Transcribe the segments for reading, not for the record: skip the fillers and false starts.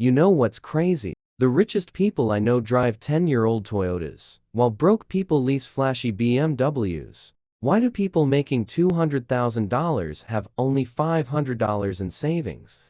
You know what's crazy? The richest people I know drive 10-year-old Toyotas, while broke people lease flashy BMWs. Why do people making $200,000 have only $500 in savings,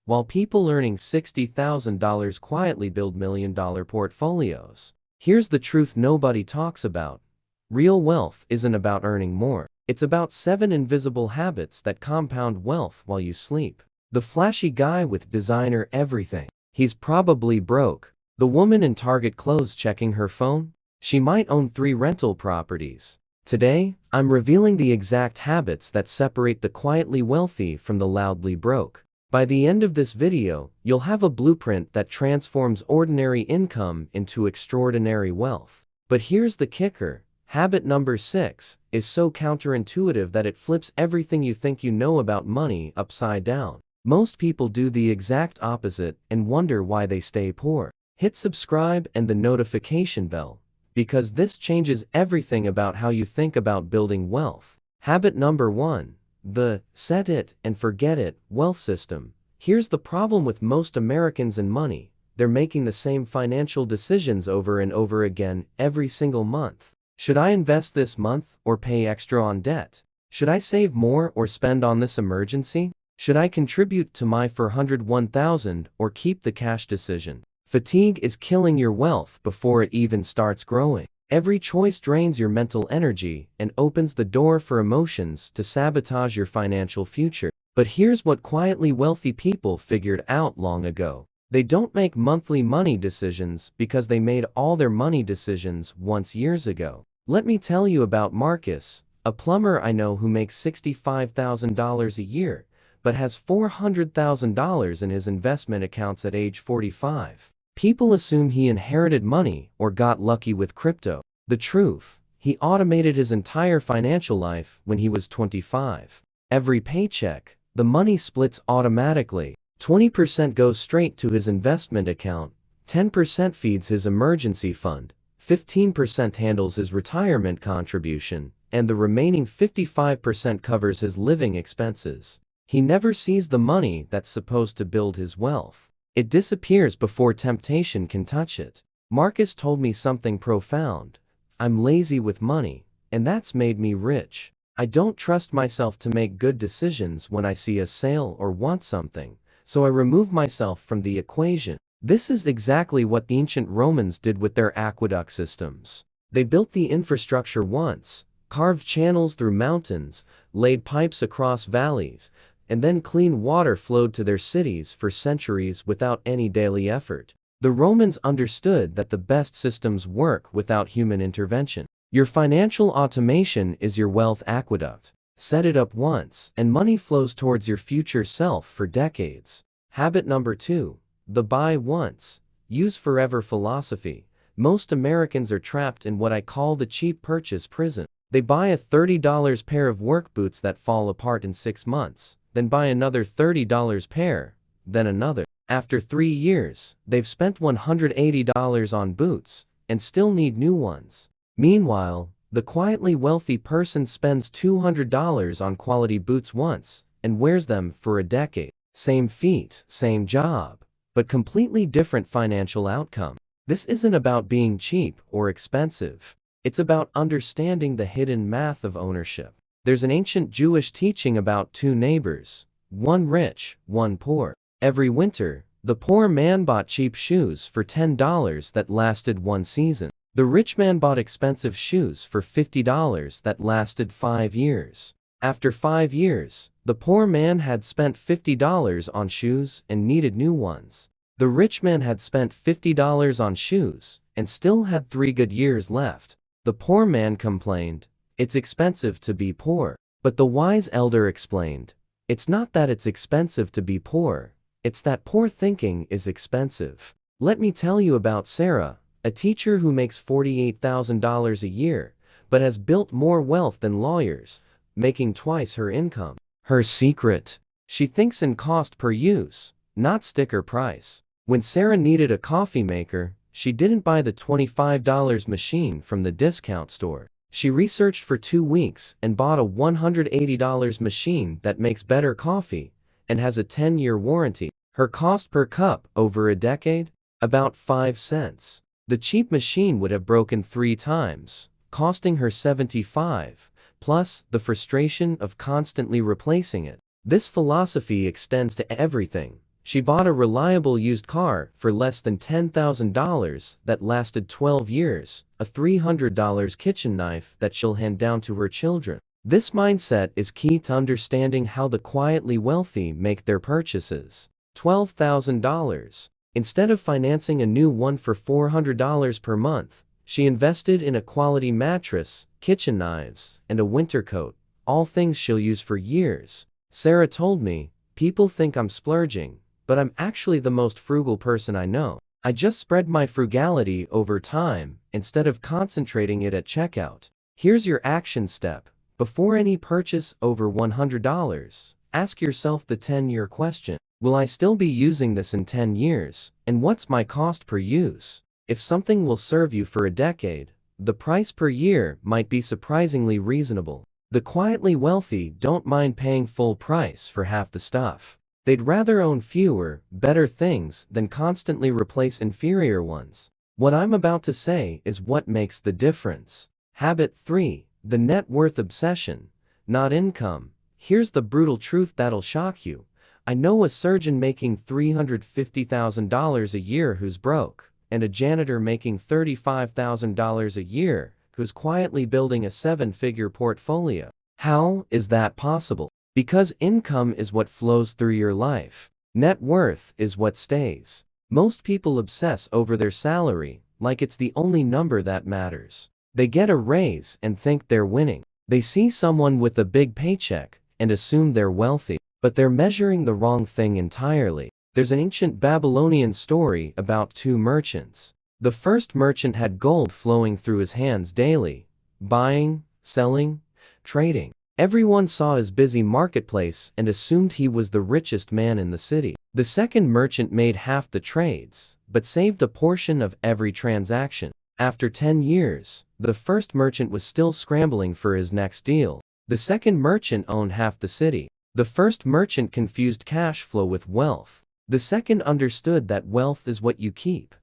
while people earning $60,000 quietly build million-dollar portfolios? Here's the truth nobody talks about. Real wealth isn't about earning more. It's about 7 invisible habits that compound wealth while you sleep. The flashy guy with designer everything. He's probably broke. The woman in Target clothes checking her phone? She might own 3 rental properties. Today, I'm revealing the exact habits that separate the quietly wealthy from the loudly broke. By the end of this video, you'll have a blueprint that transforms ordinary income into extraordinary wealth. But here's the kicker. Habit number 6 is so counterintuitive that it flips everything you think you know about money upside down. Most people do the exact opposite and wonder why they stay poor. Hit subscribe and the notification bell, because this changes everything about how you think about building wealth. Habit number 1. The set it and forget it wealth system. Here's the problem with most Americans and money. They're making the same financial decisions over and over again every single month. Should I invest this month or pay extra on debt? Should I save more or spend on this emergency? Should I contribute to my $401,000 or keep the cash decision? Fatigue is killing your wealth before it even starts growing. Every choice drains your mental energy and opens the door for emotions to sabotage your financial future. But here's what quietly wealthy people figured out long ago. They don't make monthly money decisions because they made all their money decisions once years ago. Let me tell you about Marcus, a plumber I know who makes $65,000 a year, but has $400,000 in his investment accounts at age 45. People assume he inherited money or got lucky with crypto. The truth, he automated his entire financial life when he was 25. Every paycheck, the money splits automatically. 20% goes straight to his investment account, 10% feeds his emergency fund, 15% handles his retirement contribution, and the remaining 55% covers his living expenses. He never sees the money that's supposed to build his wealth. It disappears before temptation can touch it. Marcus told me something profound. I'm lazy with money, and that's made me rich. I don't trust myself to make good decisions when I see a sale or want something, so I remove myself from the equation. This is exactly what the ancient Romans did with their aqueduct systems. They built the infrastructure once, carved channels through mountains, laid pipes across valleys, and then clean water flowed to their cities for centuries without any daily effort. The Romans understood that the best systems work without human intervention. Your financial automation is your wealth aqueduct. Set it up once, and money flows towards your future self for decades. Habit number 2. The buy once, use forever philosophy. Most Americans are trapped in what I call the cheap purchase prison. They buy a $30 pair of work boots that fall apart in 6 months. Then buy another $30 pair, then another. After 3 years, they've spent $180 on boots, and still need new ones. Meanwhile, the quietly wealthy person spends $200 on quality boots once, and wears them for a decade. Same feet, same job, but completely different financial outcome. This isn't about being cheap or expensive. It's about understanding the hidden math of ownership. There's an ancient Jewish teaching about 2 neighbors, one rich, one poor. Every winter, the poor man bought cheap shoes for $10 that lasted 1 season. The rich man bought expensive shoes for $50 that lasted 5 years. After 5 years, the poor man had spent $50 on shoes and needed new ones. The rich man had spent $50 on shoes and still had 3 good years left. The poor man complained, "It's expensive to be poor." But the wise elder explained, "It's not that it's expensive to be poor, it's that poor thinking is expensive." Let me tell you about Sarah, a teacher who makes $48,000 a year, but has built more wealth than lawyers, making twice her income. Her secret? She thinks in cost per use, not sticker price. When Sarah needed a coffee maker, she didn't buy the $25 machine from the discount store. She researched for 2 weeks and bought a $180 machine that makes better coffee and has a 10-year warranty. Her cost per cup over a decade? About 5 cents. The cheap machine would have broken 3 times, costing her 75, plus the frustration of constantly replacing it. This philosophy extends to everything. She bought a reliable used car for less than $10,000 that lasted 12 years, a $300 kitchen knife that she'll hand down to her children. This mindset is key to understanding how the quietly wealthy make their purchases. $12,000. Instead of financing a new one for $400 per month, she invested in a quality mattress, kitchen knives, and a winter coat, all things she'll use for years. Sarah told me, "People think I'm splurging, but I'm actually the most frugal person I know. I just spread my frugality over time instead of concentrating it at checkout." Here's your action step. Before any purchase over $100, ask yourself the 10-year question. Will I still be using this in 10 years? And what's my cost per use? If something will serve you for a decade, the price per year might be surprisingly reasonable. The quietly wealthy don't mind paying full price for half the stuff. They'd rather own fewer, better things than constantly replace inferior ones. What I'm about to say is what makes the difference. Habit 3. The net worth obsession, not income. Here's the brutal truth that'll shock you. I know a surgeon making $350,000 a year who's broke, and a janitor making $35,000 a year who's quietly building a 7-figure portfolio. How is that possible? Because income is what flows through your life. Net worth is what stays. Most people obsess over their salary, like it's the only number that matters. They get a raise and think they're winning. They see someone with a big paycheck and assume they're wealthy, but they're measuring the wrong thing entirely. There's an ancient Babylonian story about 2 merchants. The first merchant had gold flowing through his hands daily, buying, selling, trading. Everyone saw his busy marketplace and assumed he was the richest man in the city. The second merchant made half the trades, but saved a portion of every transaction. After 10 years, the first merchant was still scrambling for his next deal. The second merchant owned half the city. The first merchant confused cash flow with wealth. The second understood that wealth is what you keep,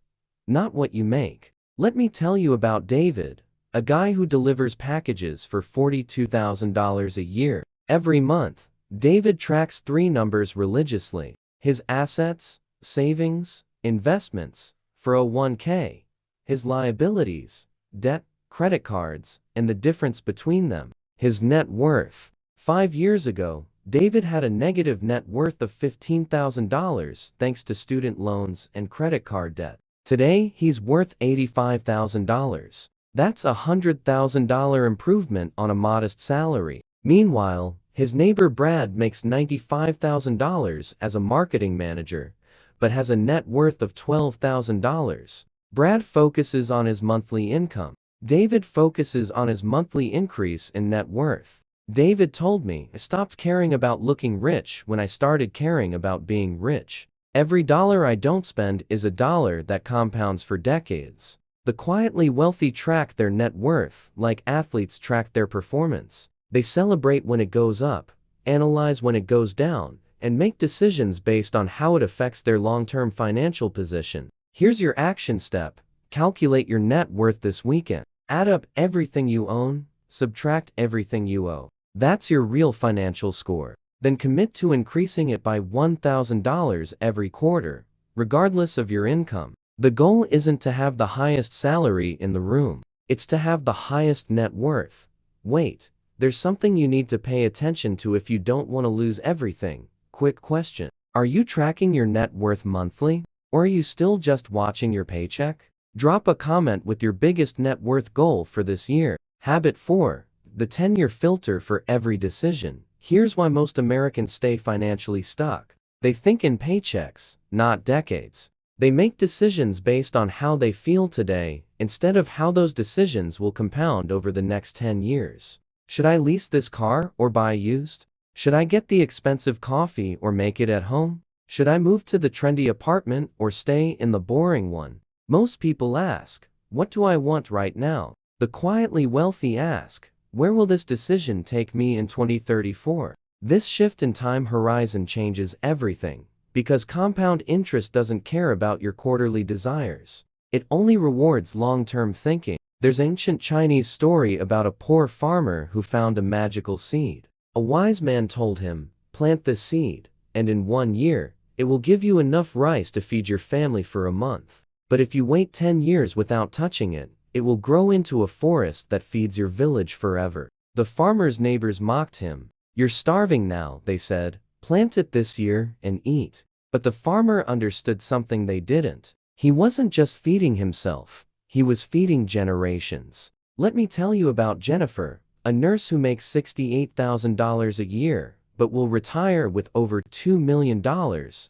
not what you make. Let me tell you about David, a guy who delivers packages for $42,000 a year. Every month, David tracks 3 numbers religiously: his assets, savings, investments, 401k, his liabilities, debt, credit cards, and the difference between them, his net worth. 5 years ago, David had a negative net worth of $15,000 thanks to student loans and credit card debt. Today, he's worth $85,000. That's a $100,000 improvement on a modest salary. Meanwhile, his neighbor Brad makes $95,000 as a marketing manager, but has a net worth of $12,000. Brad focuses on his monthly income. David focuses on his monthly increase in net worth. David told me, "I stopped caring about looking rich when I started caring about being rich. Every dollar I don't spend is a dollar that compounds for decades." The quietly wealthy track their net worth like athletes track their performance. They celebrate when it goes up, analyze when it goes down, and make decisions based on how it affects their long-term financial position. Here's your action step. Calculate your net worth this weekend. Add up everything you own, subtract everything you owe. That's your real financial score. Then commit to increasing it by $1,000 every quarter, regardless of your income. The goal isn't to have the highest salary in the room. It's to have the highest net worth. Wait, there's something you need to pay attention to if you don't want to lose everything. Quick question. Are you tracking your net worth monthly? Or are you still just watching your paycheck? Drop a comment with your biggest net worth goal for this year. Habit 4. The 10-year filter for every decision. Here's why most Americans stay financially stuck. They think in paychecks, not decades. They make decisions based on how they feel today, instead of how those decisions will compound over the next 10 years. Should I lease this car or buy used? Should I get the expensive coffee or make it at home? Should I move to the trendy apartment or stay in the boring one? Most people ask, what do I want right now? The quietly wealthy ask, where will this decision take me in 2034? This shift in time horizon changes everything, Because compound interest doesn't care about your quarterly desires. It only rewards long-term thinking. There's an ancient Chinese story about a poor farmer who found a magical seed. A wise man told him, "Plant this seed, and in 1 year, it will give you enough rice to feed your family for a month. But if you wait 10 years without touching it, it will grow into a forest that feeds your village forever." The farmer's neighbors mocked him. "You're starving now," they said. "Plant it this year and eat." But the farmer understood something they didn't. He wasn't just feeding himself, he was feeding generations. Let me tell you about Jennifer, a nurse who makes $68,000 a year, but will retire with over $2 million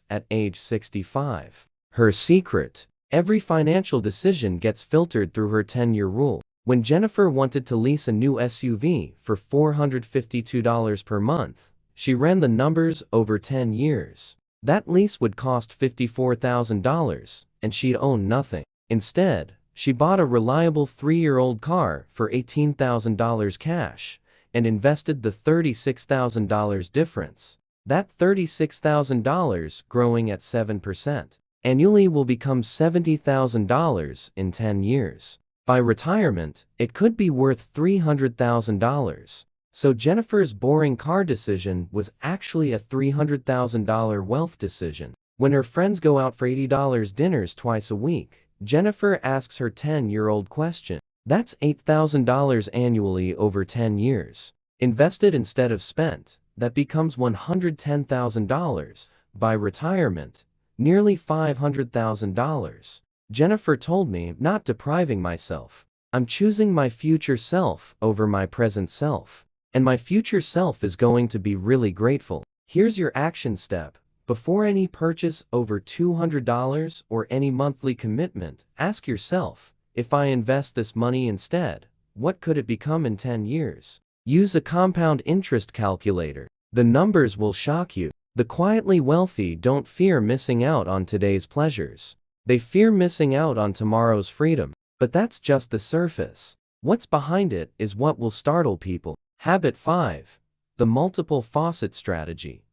at age 65. Her secret: every financial decision gets filtered through her 10-year rule. When Jennifer wanted to lease a new SUV for $452 per month, she ran the numbers over 10 years. That lease would cost $54,000, and she'd own nothing. Instead, she bought a reliable 3-year-old car for $18,000 cash, and invested the $36,000 difference. That $36,000 growing at 7% annually will become $70,000 in 10 years. By retirement, it could be worth $300,000. So Jennifer's boring car decision was actually a $300,000 wealth decision. When her friends go out for $80 dinners twice a week, Jennifer asks her 10-year-old question. That's $8,000 annually over 10 years. Invested instead of spent, that becomes $110,000. By retirement, nearly $500,000. Jennifer told me, "Not depriving myself. I'm choosing my future self over my present self. And my future self is going to be really grateful." Here's your action step. Before any purchase over $200 or any monthly commitment, ask yourself, if I invest this money instead, what could it become in 10 years? Use a compound interest calculator. The numbers will shock you. The quietly wealthy don't fear missing out on today's pleasures. They fear missing out on tomorrow's freedom. But that's just the surface. What's behind it is what will startle people. Habit 5. The multiple faucet strategy.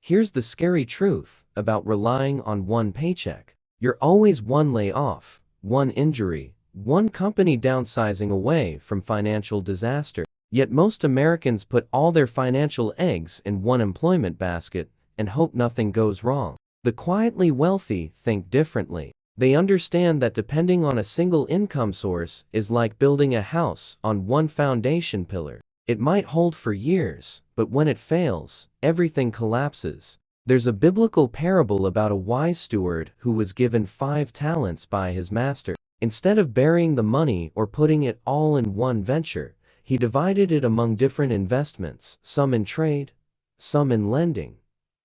Here's the scary truth about relying on one paycheck. You're always one layoff, one injury, one company downsizing away from financial disaster. Yet most Americans put all their financial eggs in one employment basket and hope nothing goes wrong. The quietly wealthy think differently. They understand that depending on a single income source is like building a house on one foundation pillar. It might hold for years, but when it fails, everything collapses. There's a biblical parable about a wise steward who was given 5 talents by his master. Instead of burying the money or putting it all in one venture, he divided it among different investments, some in trade, some in lending,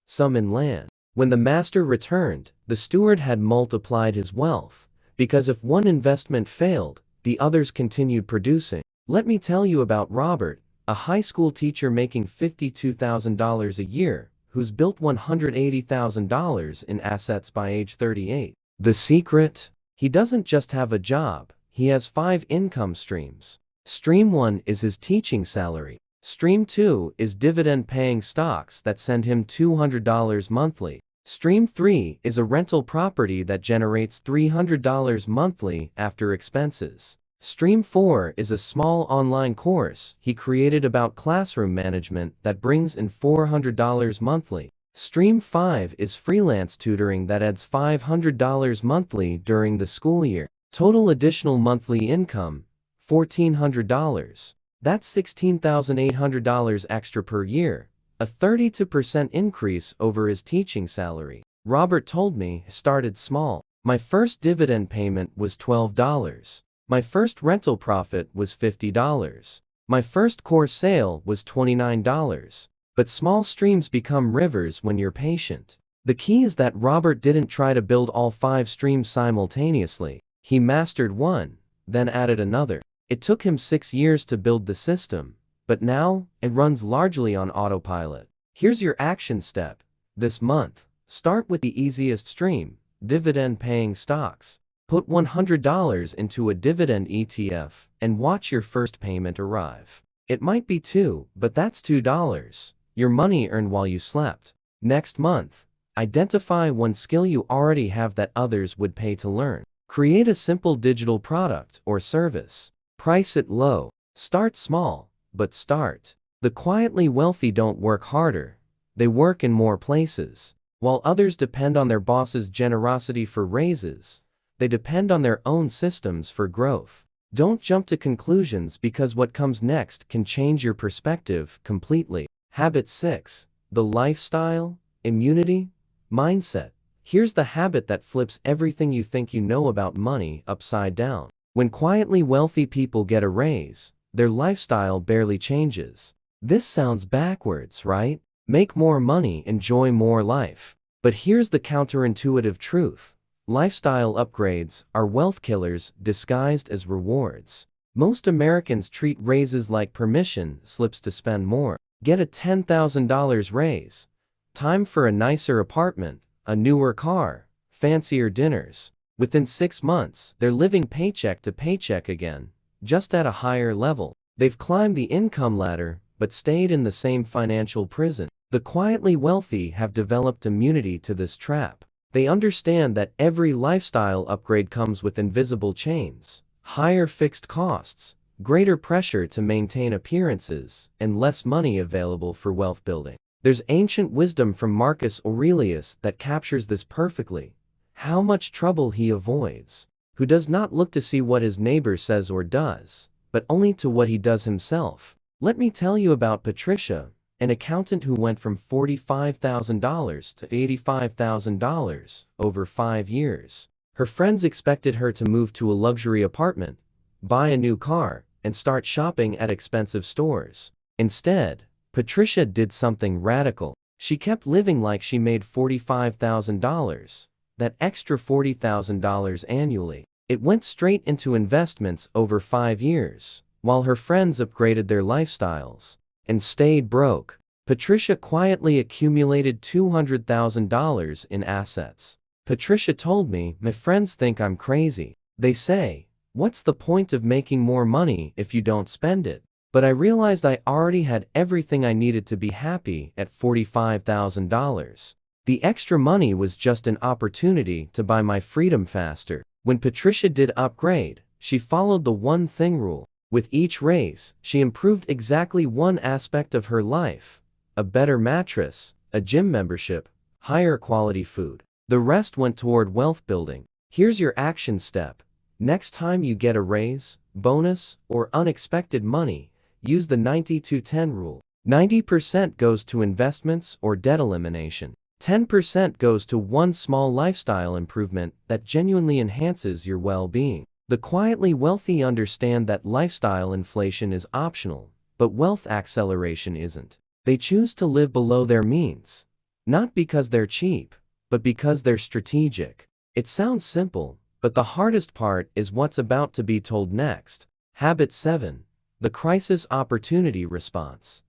some in land. When the master returned, the steward had multiplied his wealth, because if one investment failed, the others continued producing. Let me tell you about Robert, a high school teacher making $52,000 a year, who's built $180,000 in assets by age 38. The secret? He doesn't just have a job, he has 5 income streams. Stream 1 is his teaching salary. Stream 2 is dividend-paying stocks that send him $200 monthly. Stream 3 is a rental property that generates $300 monthly after expenses. Stream 4 is a small online course he created about classroom management that brings in $400 monthly. Stream 5 is freelance tutoring that adds $500 monthly during the school year. Total additional monthly income, $1,400. That's $16,800 extra per year, a 32% increase over his teaching salary. Robert told me, "Started small. My first dividend payment was $12. My first rental profit was $50. My first course sale was $29. But small streams become rivers when you're patient." The key is that Robert didn't try to build all 5 streams simultaneously. He mastered one, then added another. It took him 6 years to build the system, but now, it runs largely on autopilot. Here's your action step. This month, start with the easiest stream, dividend-paying stocks. Put $100 into a dividend ETF and watch your first payment arrive. It might be $2, but that's $2. Your money earned while you slept. Next month, Identify one skill you already have that others would pay to learn. Create a simple digital product or service. Price it low. Start small, but start. The quietly wealthy don't work harder. They work in more places. While others depend on their boss's generosity for raises, they depend on their own systems for growth. Don't jump to conclusions because what comes next can change your perspective completely. Habit 6. The lifestyle, immunity, mindset. Here's the habit that flips everything you think you know about money upside down. When quietly wealthy people get a raise, their lifestyle barely changes. This sounds backwards, right? Make more money, enjoy more life. But here's the counterintuitive truth. Lifestyle upgrades are wealth killers disguised as rewards. Most Americans treat raises like permission slips to spend more. Get a $10,000 raise. Time for a nicer apartment, a newer car, fancier dinners. Within 6 months, they're living paycheck to paycheck again, just at a higher level. They've climbed the income ladder, but stayed in the same financial prison. The quietly wealthy have developed immunity to this trap. They understand that every lifestyle upgrade comes with invisible chains, higher fixed costs, greater pressure to maintain appearances, and less money available for wealth building. There's ancient wisdom from Marcus Aurelius that captures this perfectly. How much trouble he avoids, who does not look to see what his neighbor says or does, but only to what he does himself. Let me tell you about Patricia, an accountant who went from $45,000 to $85,000 over 5 years. Her friends expected her to move to a luxury apartment, buy a new car, and start shopping at expensive stores. Instead, Patricia did something radical. She kept living like she made $45,000, that extra $40,000 annually. It went straight into investments over 5 years, while her friends upgraded their lifestyles and stayed broke. Patricia quietly accumulated $200,000 in assets. Patricia told me, "My friends think I'm crazy. They say, what's the point of making more money if you don't spend it?" But I realized I already had everything I needed to be happy at $45,000. The extra money was just an opportunity to buy my freedom faster. When Patricia did upgrade, she followed the one thing rule. With each raise, she improved exactly one aspect of her life: a better mattress, a gym membership, higher quality food. The rest went toward wealth building. Here's your action step. Next time you get a raise, bonus, or unexpected money, use the 90-10 rule. 90% goes to investments or debt elimination. 10% goes to one small lifestyle improvement that genuinely enhances your well-being. The quietly wealthy understand that lifestyle inflation is optional, but wealth acceleration isn't. They choose to live below their means, not because they're cheap, but because they're strategic. It sounds simple, but the hardest part is what's about to be told next. Habit 7. The crisis opportunity response.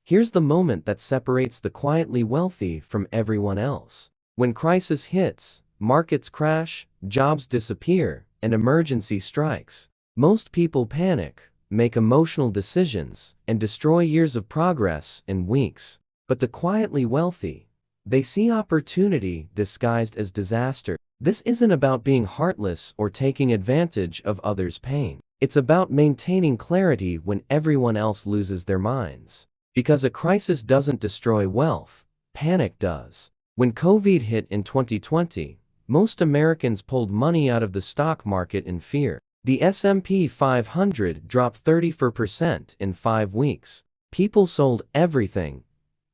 Here's the moment that separates the quietly wealthy from everyone else. When crisis hits, markets crash, jobs disappear, and emergency strikes, most people panic, make emotional decisions, and destroy years of progress in weeks. But the quietly wealthy, they see opportunity disguised as disaster. This isn't about being heartless or taking advantage of others' pain. It's about maintaining clarity when everyone else loses their minds. Because a crisis doesn't destroy wealth, panic does. When COVID hit in 2020, most Americans pulled money out of the stock market in fear. The S&P 500 dropped 34% in 5 weeks. People sold everything,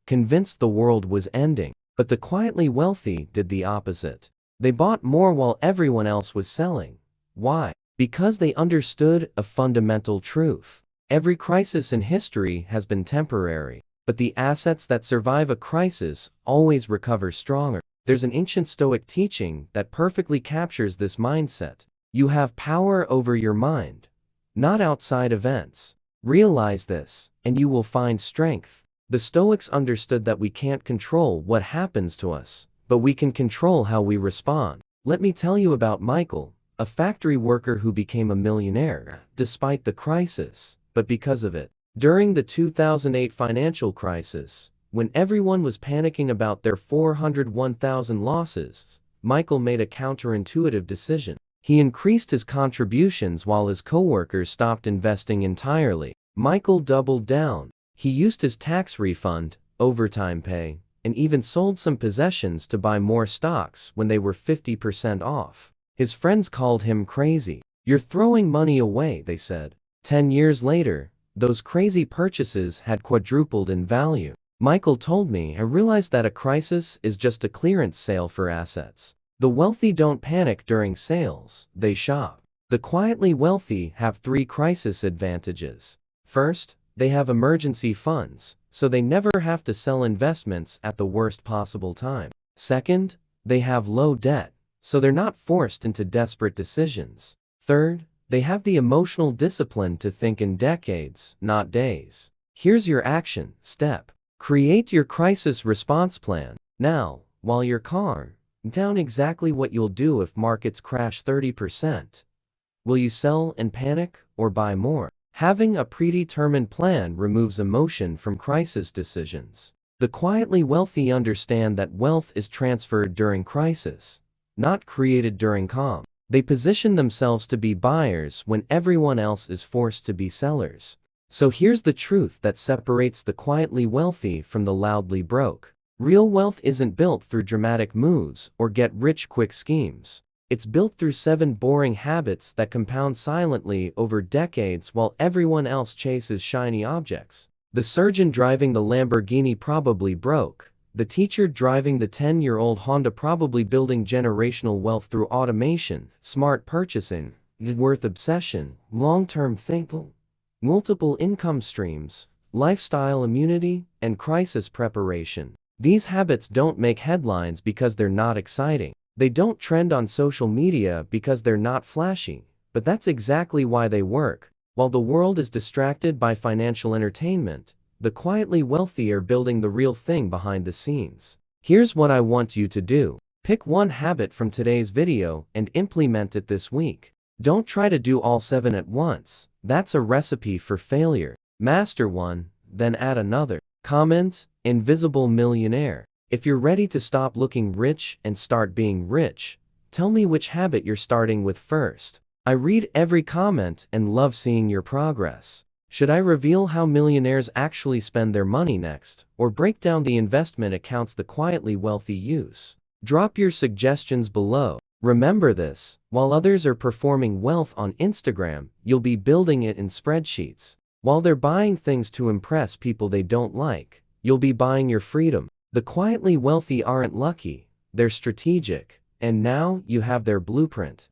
convinced the world was ending. But the quietly wealthy did the opposite. They bought more while everyone else was selling. Why? Because they understood a fundamental truth. Every crisis in history has been temporary, but the assets that survive a crisis always recover stronger. There's an ancient Stoic teaching that perfectly captures this mindset. You have power over your mind, not outside events. Realize this, and you will find strength. The Stoics understood that we can't control what happens to us, but we can control how we respond. Let me tell you about Michael, a factory worker who became a millionaire, despite the crisis, but because of it. During the 2008 financial crisis, When everyone was panicking about their 401,000 losses, Michael made a counterintuitive decision. He increased his contributions while his coworkers stopped investing entirely. Michael doubled down. He used his tax refund, overtime pay, and even sold some possessions to buy more stocks when they were 50% off. His friends called him crazy. "You're throwing money away," they said. 10 years later, those crazy purchases had quadrupled in value. Michael told me, "I realized that a crisis is just a clearance sale for assets. The wealthy don't panic during sales, they shop." The quietly wealthy have 3 crisis advantages. First, they have emergency funds, so they never have to sell investments at the worst possible time. Second, they have low debt, so they're not forced into desperate decisions. Third, they have the emotional discipline to think in decades, not days. Here's your action step. Create your crisis response plan. Now, while you're calm, down exactly what you'll do if markets crash 30%. Will you sell and panic, or buy more? Having a predetermined plan removes emotion from crisis decisions. The quietly wealthy understand that wealth is transferred during crisis, not created during calm. They position themselves to be buyers when everyone else is forced to be sellers. So here's the truth that separates the quietly wealthy from the loudly broke. Real wealth isn't built through dramatic moves or get-rich-quick schemes. It's built through 7 boring habits that compound silently over decades while everyone else chases shiny objects. The surgeon driving the Lamborghini probably broke. The teacher driving the 10-year-old Honda probably building generational wealth through automation, smart purchasing, net worth obsession, long-term thinking, multiple income streams, lifestyle immunity, and crisis preparation. These habits don't make headlines because they're not exciting. They don't trend on social media because they're not flashy, but that's exactly why they work. While the world is distracted by financial entertainment, the quietly wealthy are building the real thing behind the scenes. Here's what I want you to do. Pick one habit from today's video and implement it this week. Don't try to do all 7 at once. That's a recipe for failure. Master one, then add another. Comment, Invisible Millionaire. If you're ready to stop looking rich and start being rich, tell me which habit you're starting with first. I read every comment and love seeing your progress. Should I reveal how millionaires actually spend their money next, or break down the investment accounts the quietly wealthy use? Drop your suggestions below. Remember this, while others are performing wealth on Instagram, you'll be building it in spreadsheets. While they're buying things to impress people they don't like, you'll be buying your freedom. The quietly wealthy aren't lucky, they're strategic, and now you have their blueprint.